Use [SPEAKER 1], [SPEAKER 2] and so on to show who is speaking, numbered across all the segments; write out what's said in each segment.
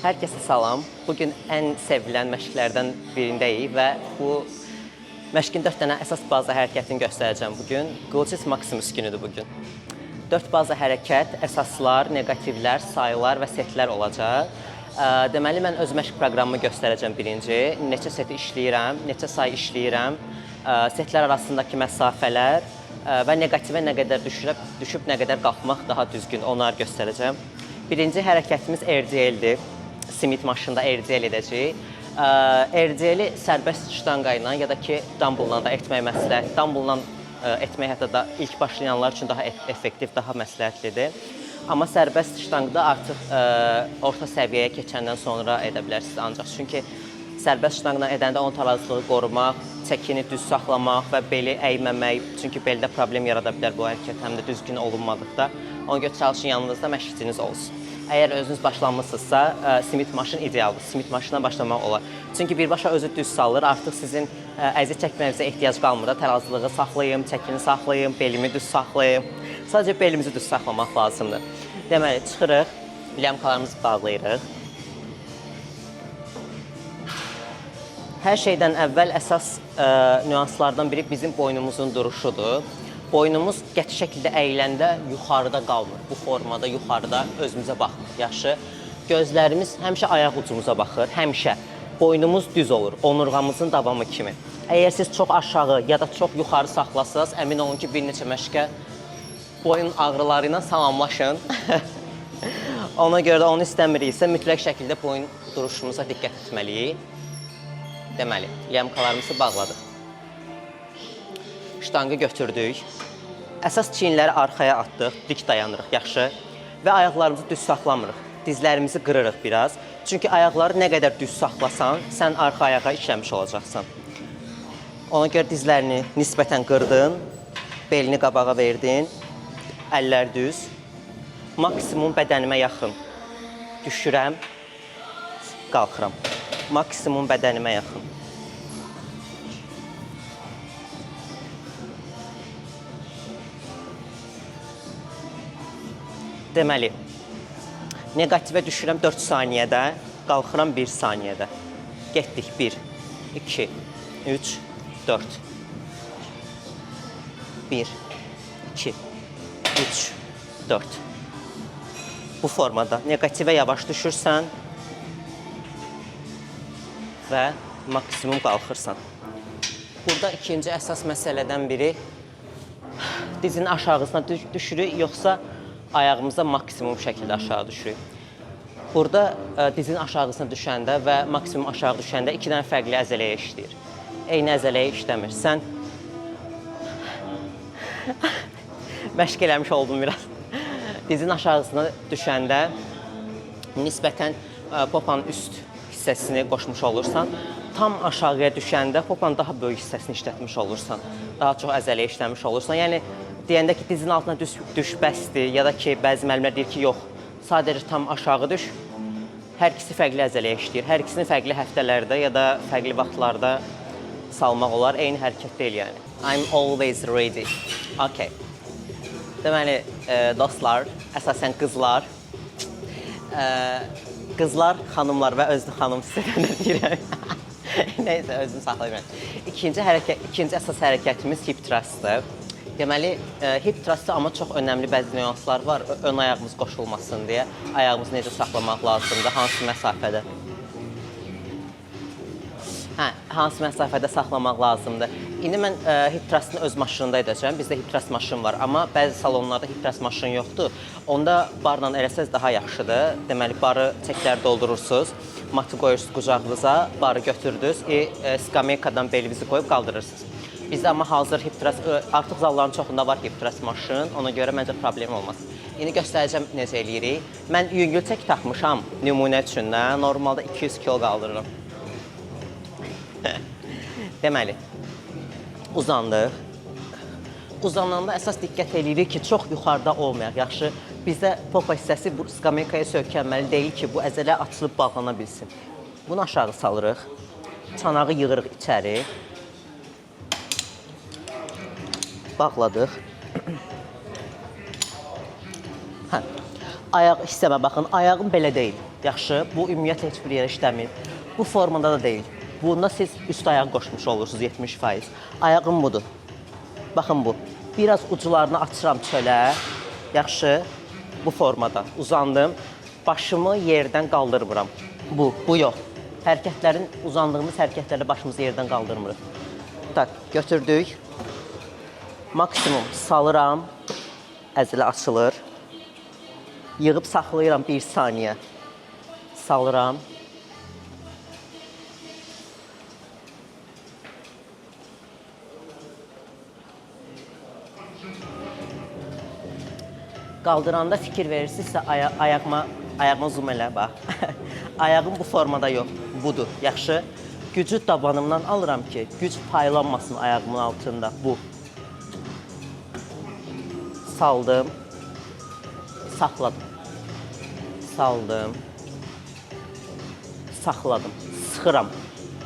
[SPEAKER 1] Hər kəsə salam. Bugün ən sevilən məşqlərdən birindəyik və bu məşqin 4 dənə əsas baza hərəkətini göstərəcəm bugün. Gluteus maximus günüdür bugün. 4 baza hərəkət, əsaslar, neqativlər, sayılar və setlər olacaq. Deməli, mən öz məşq proqramımı göstərəcəm birinci. Neçə seti işləyirəm, neçə sayı işləyirəm, setlər arasındakı məsafələr və neqativə nə qədər düşüb nə qədər qalxmaq daha düzgün, onları göstərəcəm. Birinci hərəkətimiz RDL-dir. Simit maşında RDL edəcəyik. RDL-i sərbəst ştanqa ilə ya da ki, dumbbell-la da etmək məsləhət. Dumbbell-la etmək hətta da ilk başlayanlar üçün daha effektiv, daha məsləhətlidir. Amma sərbəst ştanqda artıq orta səviyyəyə keçəndən sonra edə bilərsiniz ancaq. Çünki sərbəst ştanqla edəndə onun tarazlığı qorumaq, çəkini düz saxlamaq və beli əyməmək. Çünki beldə problem yarada bilər bu hərəkət, həm də düzgün olunmadıqda. Ona görə çalışın yanınızda məşqçiniz olsun. Əgər özünüz başlanmışsınızsa, simit maşın idealdır. Simit maşından başlamaq olar. Çünki birbaşa özü düz salır, artıq sizin əziyyət çəkməyinizə ehtiyac qalmır da. Tərazılığı saxlayım, çəkini saxlayım, belimi düz saxlayım. Sadəcə belimizi düz saxlamaq lazımdır. Deməli, çıxırıq, lyamkalarımızı bağlayırıq. Hər şeydən əvvəl əsas nüanslardan biri bizim boynumuzun duruşudur. Boynumuz qəti şəkildə əyiləndə yuxarıda qalmır. Bu formada yuxarıda özümüzə baxmır. Yaxşı. Gözlərimiz həmişə ayaq ucumuza baxır. Həmişə. Boynumuz düz olur. Onurğamızın davamı kimi. Əgər siz çox aşağı ya da çox yuxarı saxlasanız, əmin olun ki, bir neçə məşqə boyun ağrıları ilə salamlaşın. Ona görə də onu istəmiriksə, mütləq şəkildə boyun duruşumuza diqqət etməliyik. Deməli, lyamkalarımızı bağladıq. Ştanqı götürdük. Əsas çiyinləri arxaya atdıq, dik dayanırıq, yaxşı. Və ayaqlarımızı düz saxlamırıq. Dizlərimizi qırırıq biraz. Çünki ayaqları nə qədər düz saxlasan, sən arxa ayağa işləmiş olacaqsan. Ona görə dizlərini nisbətən qırdın, belini qabağa verdin, əllər düz. Maksimum bədənimə yaxın. Düşürəm, qalxıram. Maksimum bədənimə yaxın. Deməli, neqativə düşürəm 4 saniyədə, qalxıram 1 saniyədə. Getdik 1, 2, 3, 4. 1, 2, 3, 4. Bu formada neqativə yavaş düşürsən və maksimum qalxırsan. Burada ikinci əsas məsələdən biri dizin aşağısına düşürük, yoxsa ayağımıza maksimum şəkildə aşağı düşürük. Burada dizin aşağısına düşəndə və maksimum aşağı düşəndə 2 dənə fərqli əzələyə işləyir. Eyni əzələyə işləmir. Sən məşq eləmiş oldum biraz. Dizin aşağısına düşəndə nisbətən popanın üst hissəsini qoşmuş olursan, tam aşağıya düşəndə popanın daha böyük hissəsini işlətmiş olursan, daha çox əzələyə işləmiş olursan. Yəni, deyəndə ki, dizin altına düş bəsdir ya da ki, bəzi müəllimlər deyir ki, yox, sadəcə tam aşağı düş. Hər ikisi fərqli əzələyə işləyir. Hər ikisini fərqli həftələrdə ya da fərqli vaxtlarda salmaq olar. Eyni hərəkət deyil, yəni. I'm always ready. Okay. Deməli, dostlar, əsasən qızlar, xanımlar və özlü xanım sizə də deyirəm. Neysə, özünü saxlayıram. İkinci əsas hərəkətimiz hip thrustdır. Deməli, hip thrustda amma çox önəmli bəzi nüanslar var. Ön ayağımız qoşulmasın deyə ayağımızı necə saxlamaq lazımdır, hansı məsafədə. Hansı məsafədə saxlamaq lazımdır. İndi mən hip thrustını öz maşınında edəcəm. Bizdə hip thrust maşın var, amma bəzi salonlarda hip thrust maşın yoxdur. Onda barla eləsəz daha yaxşıdır. Deməli, barı çəkləri doldurursunuz, matı qoyursunuz qucağınıza, barı götürdünüz, skameykadan belinizi qoyub qaldırırsınız. Bizdə amma hazır hip thrust, artıq zalların çoxunda var hip thrust maşın, ona görə məncə problem olmaz. İndi göstərəcəm necə eləyirik. Mən yüngül çək taxmışam nümunə üçün də, normalda 200 kilo qaldırırım. Deməli, uzandıq. Uzananda əsas diqqət eləyirik ki, çox yuxarıda olmayaq. Yaxşı, bizdə popa hissəsi bu skameykaya sökənməli deyil ki, bu əzələ açılıb bağlana bilsin. Bunu aşağı salırıq, çanağı yığırıq içəri. Bağladıq. ayaq hissəmə baxın, ayağım belə deyil. Yaxşı, bu ümumiyyətlə heç bir yerə işləmir. Bu formada da deyil. Bunda siz üst ayaq qoşmuş olursunuz 70%. Ayağım budur. Baxın bu. Biraz ucularını açıram çölə. Yaxşı, bu formada uzandım. Başımı yerdən qaldırmıram. Bu yox. Hərəkətlərin, uzandığımız hərəkətlərlə başımızı yerdən qaldırmırıq. Tak, götürdük. Maksimum salıram. Əzələ açılır. Yığıb saxlayıram 1 saniyə. Salıram. Qaldıranda fikir verirsinizsə, ayağıma zoom elə, bax. Ayağım bu formada yox, budur. Yaxşı, gücü dabanımdan alıram ki, güc paylanmasın ayağımın altında, bu. Saldım, saxladım. Saldım, saxladım, sıxıram.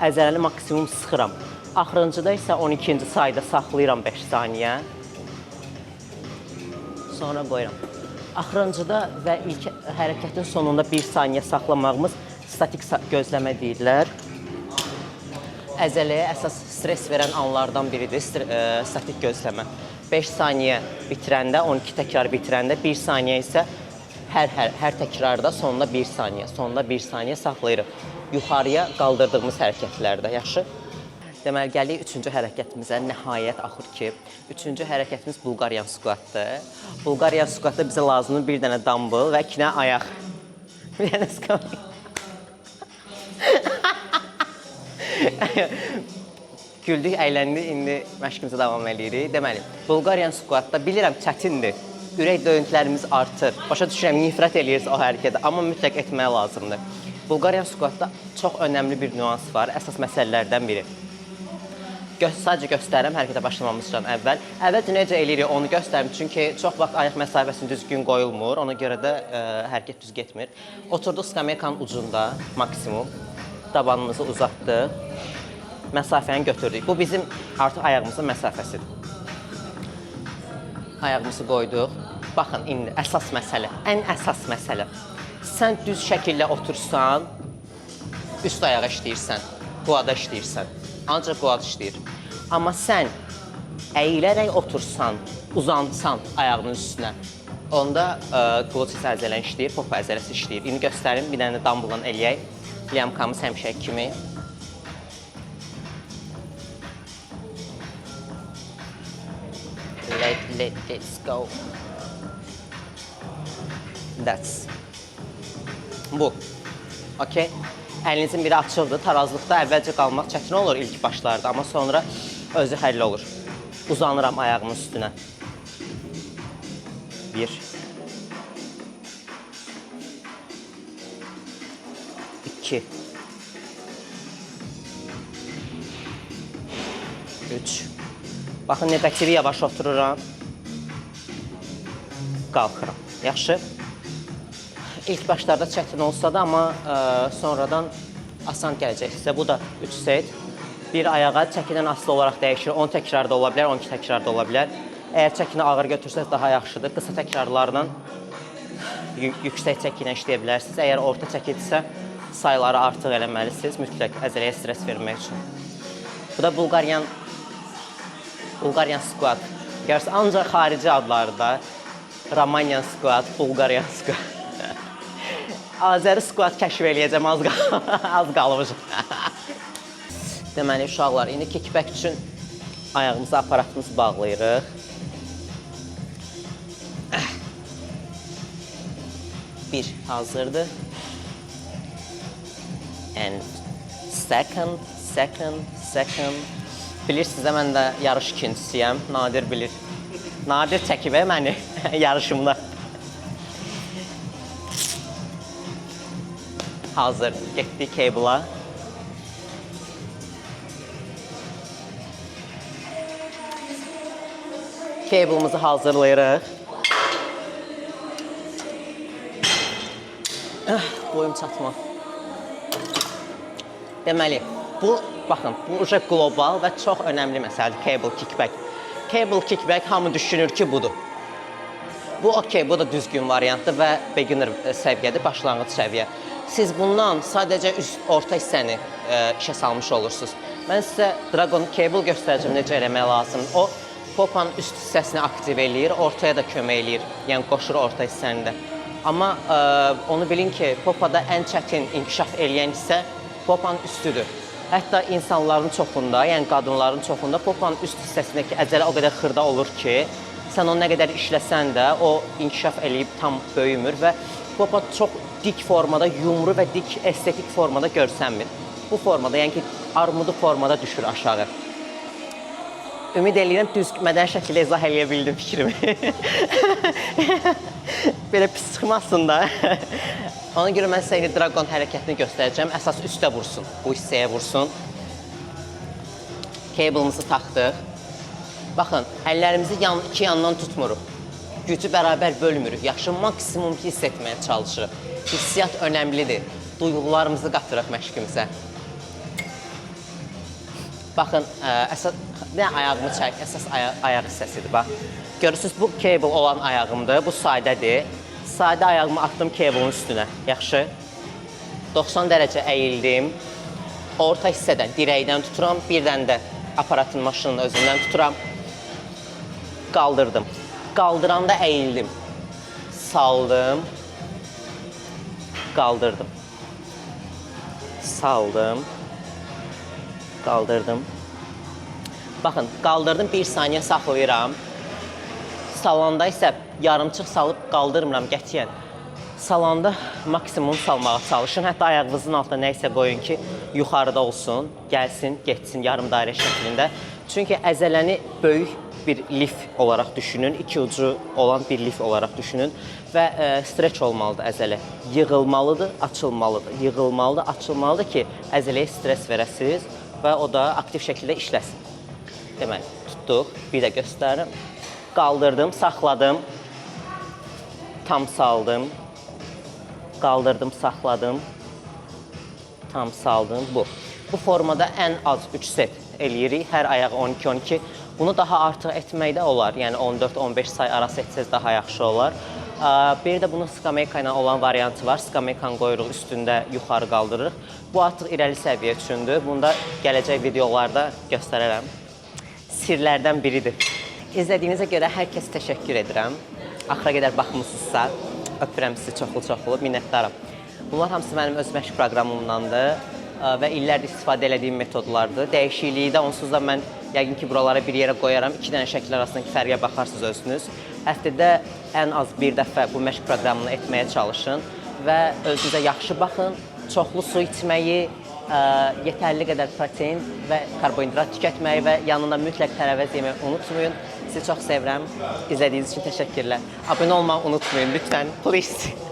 [SPEAKER 1] Əzələli maksimum sıxıram. Axırıncıda isə 12-ci sayda saxlayıram 5 saniyə. Sonra qoyuram. Axırıncıda və ilk hərəkətin sonunda 1 saniyə saxlamağımız statik gözləmə deyirlər. Əzələyə əsas stres verən anlardan biridir statik gözləmə. 5 saniyə bitirəndə, 12 təkrar bitirəndə, 1 saniyə isə hər təkrarda sonunda 1 saniyə, sonunda 1 saniyə saxlayırıq. Yuxarıya qaldırdığımız hərəkətlərdə, yaxşı? Deməli, gəlik 3-cü hərəkətimizə, nəhayət axır ki, 3-cü hərəkətimiz Bulgarian squatdır. Bulgarian squatda bizə lazımdır 1 dənə dumbbell və 2 dənə ayaq. Bir dənə squat. Güldük, əyləndik, indi məşqimizə davam edirik. Deməli, Bulgarian squatda bilirəm çətindir, ürək döyüntülərimiz artır. Başa düşürəm, nifrət edirsiniz o hərəkədə, amma mütləq etməyə lazımdır. Bulgarian squatda çox önəmli bir nüans var, əsas məsələlərdən biri. Sadəcə göstərirəm hərəkətə başlamamızdan əvvəl. Əvvəlcə necə eləyirik onu göstərim, çünki çox vaxt ayaq məsafəsini düzgün qoyulmur, ona görə də hərəkət düz getmir. Oturduq skameykanın ucunda maksimum, tabanımızı uzatdıq, məsafəni götürdük. Bu bizim artıq ayağımızın məsafəsidir. Ayağımızı qoyduq. Baxın, indi əsas məsələ, ən əsas məsələ. Sən düz şəkildə otursan, üst ayağa işləyirsən, quada işləyirsən. Ancaq quad işləyir. Amma sən əyilərək otursan, uzansan ayağının üstünə, onda qlotis əzələn işləyir, popa əzələsi işləyir. İndi göstərim, bir dənə dumbbell'dan eləyək. Lyamkamız həmişəki kimi. Let's go. That's. Bu. Okay. Əlinizin biri açıldı, tarazlıqda əvvəlcə qalmaq çətin olur ilk başlarda, amma sonra özü həll olur. Uzanıram ayağımın üstünə. 1 2 3 Baxın, negativi yavaş otururam. Qalxıram. Yaxşı. İlk başlarda çətin olsa da, amma sonradan asan gələcək sizə. Bu da 3 set. Bir ayağa çəkidən asılı olaraq dəyişir. 10 təkrar da ola bilər, 12 təkrar da ola bilər. Əgər çəkini ağır götürsəz daha yaxşıdır. Qısa təkrarlarla yüksək çəkinə işləyə bilərsiniz. Əgər orta çəkidirsə, sayıları artıq eləməlisiniz. Mütləq əzələyə stres vermək üçün. Bu da Bulgarian squat. Görürsünüz, ancaq xarici adlarda Romanian squat, Bulgarian squat. Azəri squat kəşf eləyəcəm, az qalmışım. Deməli, uşaqlar, indi kickback üçün ayağımızı, aparatımızı bağlayırıq. Bir, hazırdır. And second. Bilirsiniz, mən də yarış ikincisiyəm, Nadir bilir. Nadir çəkib məni yarışımda. Hazır, getdik cable'a. Cable'ımızı hazırlayırıq. Boyum çatma. Deməli, bu, baxın, bu qlobal və çox önəmli məsələdir, cable kickback. Cable kickback hamı düşünür ki, budur. Bu okey, bu da düzgün variantdır və beginner səviyyədir, başlanğıc səviyyə. Siz bundan sadəcə orta hissəni işə salmış olursunuz. Mən sizə Dragon Cable göstərəcəm necə eləmək lazım. O popanın üst hissəsini aktiv eləyir, ortaya da kömək eləyir, yəni qoşur orta hissəni də. Amma onu bilin ki, popada ən çətin inkişaf eləyən hissə popanın üstüdür. Hətta insanların çoxunda, yəni qadınların çoxunda popanın üst hissəsindəki əzələ o qədər xırda olur ki, sən onu nə qədər işləsən də o inkişaf eləyib tam böyümür və popa çox dik formada, yumru və dik estetik formada görsənmir. Bu formada, yəni ki, armudu formada düşür aşağı. Ümid edirəm düzgün şəkildə izah eləyə bildim fikrimi. Belə pis çıxmasın da. Ona görə mən sizə Dragon hərəkətini göstərəcəm. Əsas üstə vursun, bu hissəyə vursun. Cable'ımızı taxdıq. Baxın, əllərimizi iki yandan tutmuruq. Gücü bərabər bölmürük. Yaxşı, maksimum hiss etməyə çalışırıq. Hissiyyat önəmlidir. Duyğularımızı qatırıq məşqimizə. Baxın, ayağımı çək, əsas ayaq hissəsidir. Bax, görürsünüz, bu cable olan ayağımdır, bu sadədir. Sadə ayağımı atdım cable'ın üstünə. Yaxşı. 90 dərəcə əyildim. Orta hissədən, dirəkdən tuturam, birdən də aparatın maşının özündən tuturam. Qaldırdım. Qaldıranda əyildim. Saldım. Qaldırdım. Saldım. Qaldırdım. Baxın, qaldırdım, 1 saniyə saxlayıram. Salanda isə yarımçıq salıb qaldırmıram qətiyyən. Salanda maksimum salmağa çalışın. Hətta ayağınızın altına nə isə qoyun ki, yuxarıda olsun, gəlsin, getsin yarım dairə şəklində. Çünki əzələni böyük bir lif olaraq düşünün, iki ucu olan bir lif olaraq düşünün və streç olmalıdır əzələ. Yığılmalıdır, açılmalıdır. Yığılmalıdır, açılmalıdır ki, əzələyə stres verəsiniz və o da aktiv şəkildə işləsin. Deməli, tutduq, bir də göstərim. Qaldırdım, saxladım, tam saldım, qaldırdım, saxladım, tam saldım, bu. Bu formada ən az 3 set eləyirik, hər ayağı 12-12. Bunu daha artıq etmək də olar, yəni 14-15 say arası etsəz daha yaxşı olar. Bir də bunun skameyka ilə olan variantı var, skameykanı qoyuruq üstündə yuxarı qaldırırıq. Bu artıq irəli səviyyə üçündür, bunu da gələcək videolarda göstərərəm. Sirlərdən biridir. İzlədiyinizə görə hər kəsə təşəkkür edirəm. Axıra qədər baxmısınızsa, öpürəm sizi çoxlu-çoxlu, minnətdaram. Bunlar hamısı mənim öz məşq proqramımdandır və illərdir istifadə elədiyim metodlardır. Dəyişikliyi də onsuz da mən yəqin ki, buralara bir yerə qoyaram. 2 dənə şəkil arasındakı fərqə baxarsınız özünüz. Həftədə ən az bir dəfə bu məşq proqramını etməyə çalışın və özünüzə yaxşı baxın. Çoxlu su içməyi, yetərli qədər protein və karbohidrat tükətməyi və yanında mütləq tərəvəz yeməyi unutmayın. Sizi çox sevirəm. İzlədiyiniz üçün təşəkkürlər. Abunə olmağı unutmayın lütfən. Please.